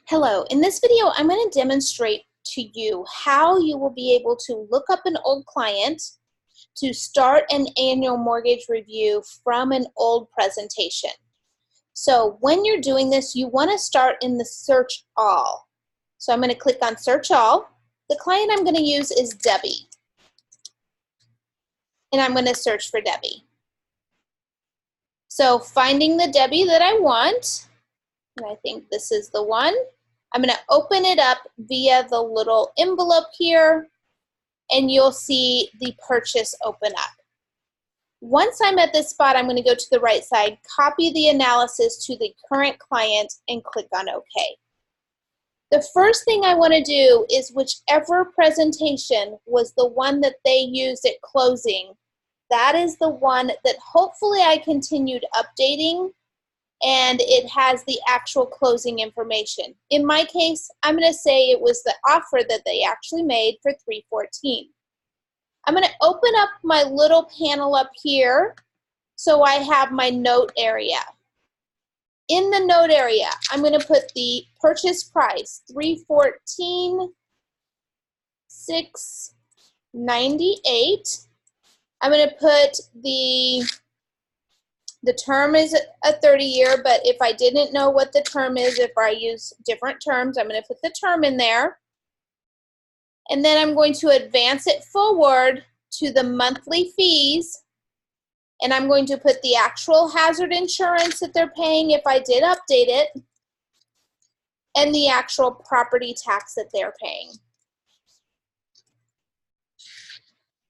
Hello, in this video I'm going to demonstrate to you how you will be able to look up an old client to start an annual mortgage review from an old presentation. So when you're doing this, you want to start in the search all. So I'm going to click on search all. The client I'm going to use is Debbie. And I'm going to search for Debbie. So finding the Debbie that I want, and I think this is the one, I'm going to open it up via the little envelope here, and you'll see the purchase open up. Once I'm at this spot, I'm going to go to the right side, copy the analysis to the current client, and click on OK. The first thing I want to do is whichever presentation was the one that they used at closing, that is the one that hopefully I continued updating, and it has the actual closing information. In my case, I'm going to say it was the offer that they actually made for $314. I'm going to open up my little panel up here so I have my note area. In the note area, I'm going to put the purchase price, $314,698. I'm going to put the term is a 30-year, but if I didn't know what the term is, if I use different terms, I'm going to put the term in there. And then I'm going to advance it forward to the monthly fees. And I'm going to put the actual hazard insurance that they're paying if I did update it, and the actual property tax that they're paying.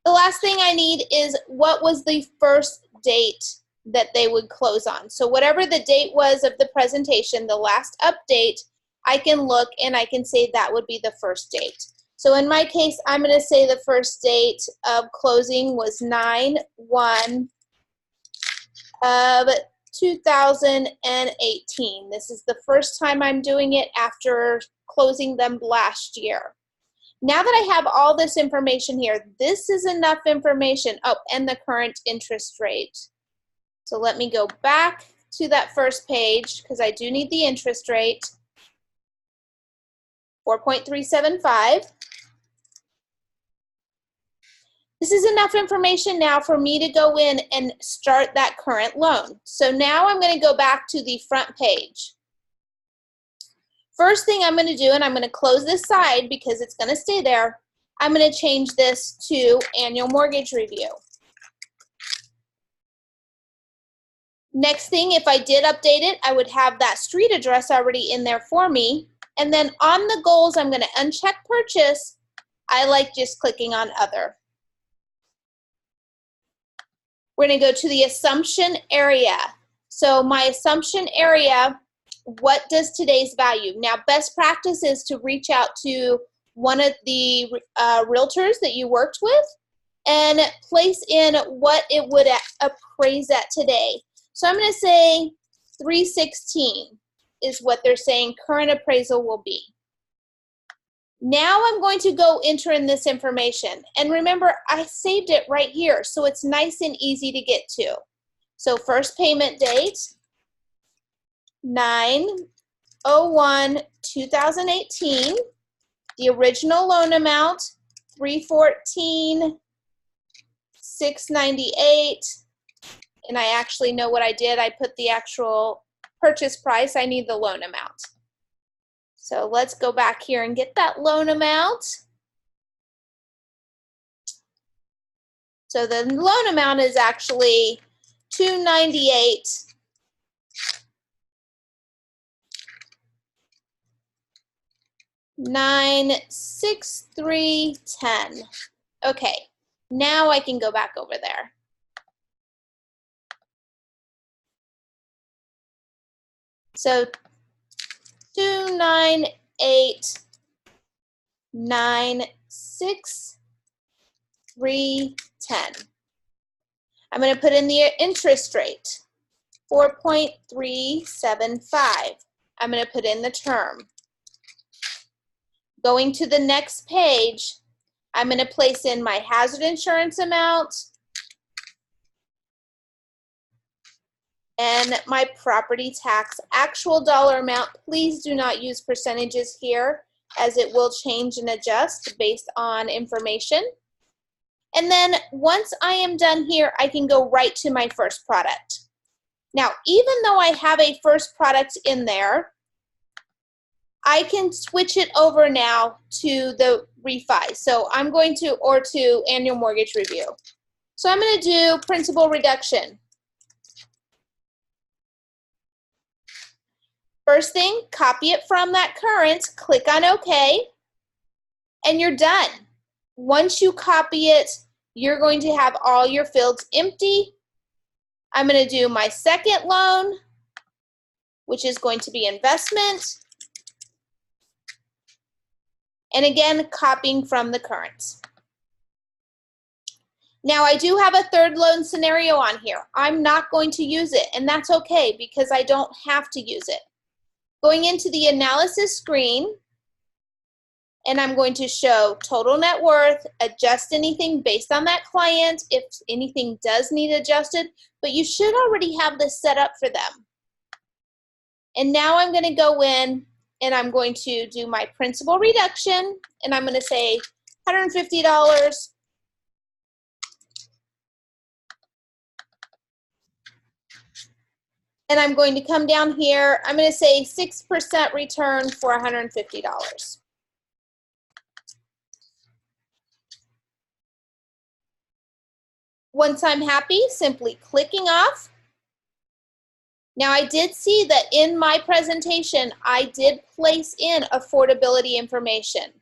The last thing I need is what was the first date that they would close on. So whatever the date was of the presentation, the last update, I can look and I can say that would be the first date. So in my case, I'm going to say the first date of closing was 9/1 of 2018. This is the first time I'm doing it after closing them last year. Now that I have all this information here, this is enough information. Oh, and the current interest rate. So let me go back to that first page because I do need the interest rate, 4.375. This is enough information now for me to go in and start that current loan. So now I'm going to go back to the front page. First thing I'm going to do, and I'm going to close this side because it's going to stay there, I'm going to change this to annual mortgage review. Next thing, if I did update it, I would have that street address already in there for me. And then on the goals, I'm going to uncheck purchase. I like just clicking on other. We're going to go to the assumption area. So my assumption area, what does today's value? Now, best practice is to reach out to one of the realtors that you worked with and place in what it would appraise at today. So I'm going to say 316 is what they're saying current appraisal will be. Now I'm going to go enter in this information. And remember, I saved it right here, so it's nice and easy to get to. So first payment date, 9/01/2018. The original loan amount, $314,698. And I actually know what I did. I put the actual purchase price. I need the loan amount. So let's go back here and get that loan amount. So the loan amount is actually $298,963.10. Okay, now I can go back over there. So 298,963.10. I'm going to put in the interest rate, 4.375. I'm going to put in the term. Going to the next page, I'm going to place in my hazard insurance amount, and my property tax actual dollar amount. Please do not use percentages here, as it will change and adjust based on information. And then once I am done here, I can go right to my first product. Now, even though I have a first product in there, I can switch it over now to the refi. So I'm going to, or to annual mortgage review. So I'm going to do principal reduction. First thing, copy it from that current, click on OK, and you're done. Once you copy it, you're going to have all your fields empty. I'm going to do my second loan, which is going to be investment. And again, copying from the current. Now I do have a third loan scenario on here. I'm not going to use it, and that's okay because I don't have to use it. Going into the analysis screen, and I'm going to show total net worth, adjust anything based on that client if anything does need adjusted, but you should already have this set up for them. And now I'm going to go in and I'm going to do my principal reduction, and I'm going to say $150. And I'm going to come down here, I'm going to say 6% return for $150. Once I'm happy, simply clicking off. Now I did see that in my presentation, I did place in affordability information.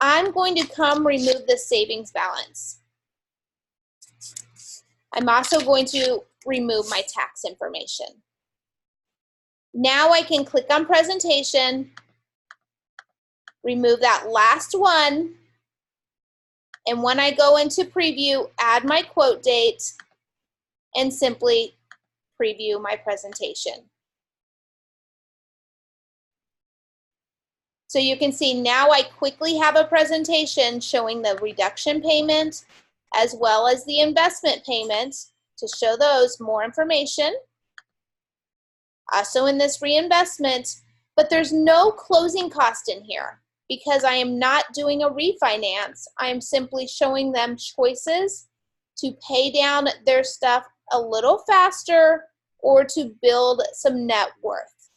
I'm going to come remove the savings balance. I'm also going to remove my tax information. Now I can click on presentation, remove that last one, and when I go into preview, add my quote date, and simply preview my presentation. So you can see now I quickly have a presentation showing the reduction payment as well as the investment payment to show those more information. Also in this reinvestment, but there's no closing cost in here because I am not doing a refinance. I am simply showing them choices to pay down their stuff a little faster or to build some net worth.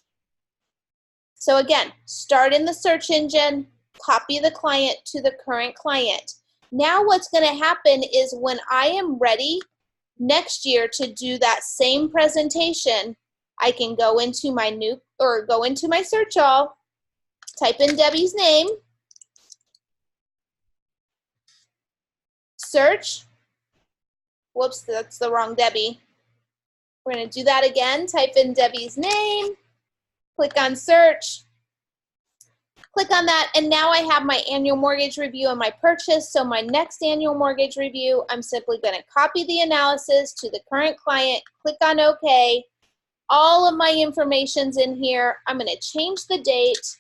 So again, start in the search engine, copy the client to the current client. Now what's going to happen is when I am ready next year to do that same presentation, I can go into my go into my search all, type in Debbie's name, search. Whoops, that's the wrong Debbie. We're going to do that again. Type in Debbie's name, click on search, click on that, and now I have my annual mortgage review and my purchase. So my next annual mortgage review, I'm simply going to copy the analysis to the current client, click on OK. All of my information's in here. I'm going to change the date.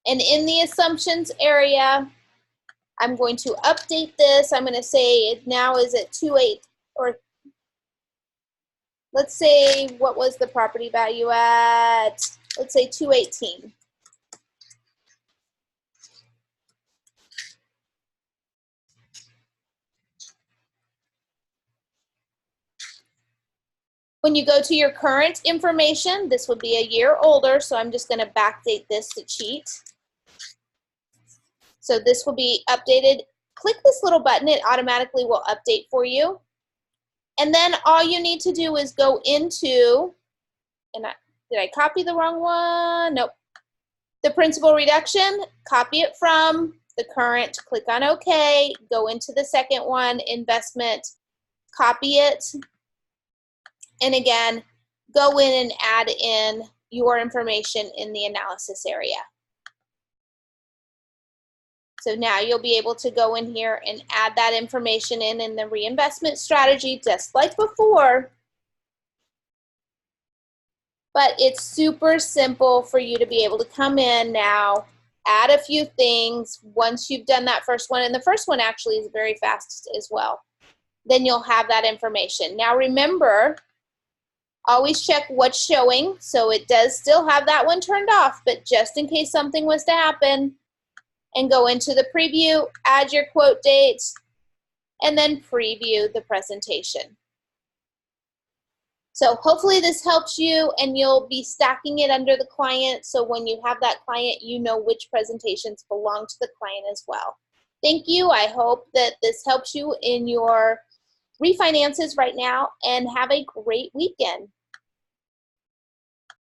And in the assumptions area, I'm going to update this. I'm going to say it now is at 2.8, or let's say, what was the property value at? Let's say 218. When you go to your current information, this would be a year older, so I'm just going to backdate this to cheat. So this will be updated. Click this little button, it automatically will update for you. And then all you need to do is go into, did I copy the wrong one? Nope. The principal reduction, copy it from the current, click on OK, go into the second one, investment, copy it, and again, go in and add in your information in the analysis area. So now you'll be able to go in here and add that information in the reinvestment strategy just like before. But it's super simple for you to be able to come in now, add a few things once you've done that first one. And the first one actually is very fast as well. then you'll have that information. Now remember, always check what's showing. So it does still have that one turned off, but just in case something was to happen, and go into the preview, add your quote date, and then preview the presentation. So hopefully this helps you, and you'll be stacking it under the client, so when you have that client, you know which presentations belong to the client as well. Thank you. I hope that this helps you in your refinances right now, and have a great weekend.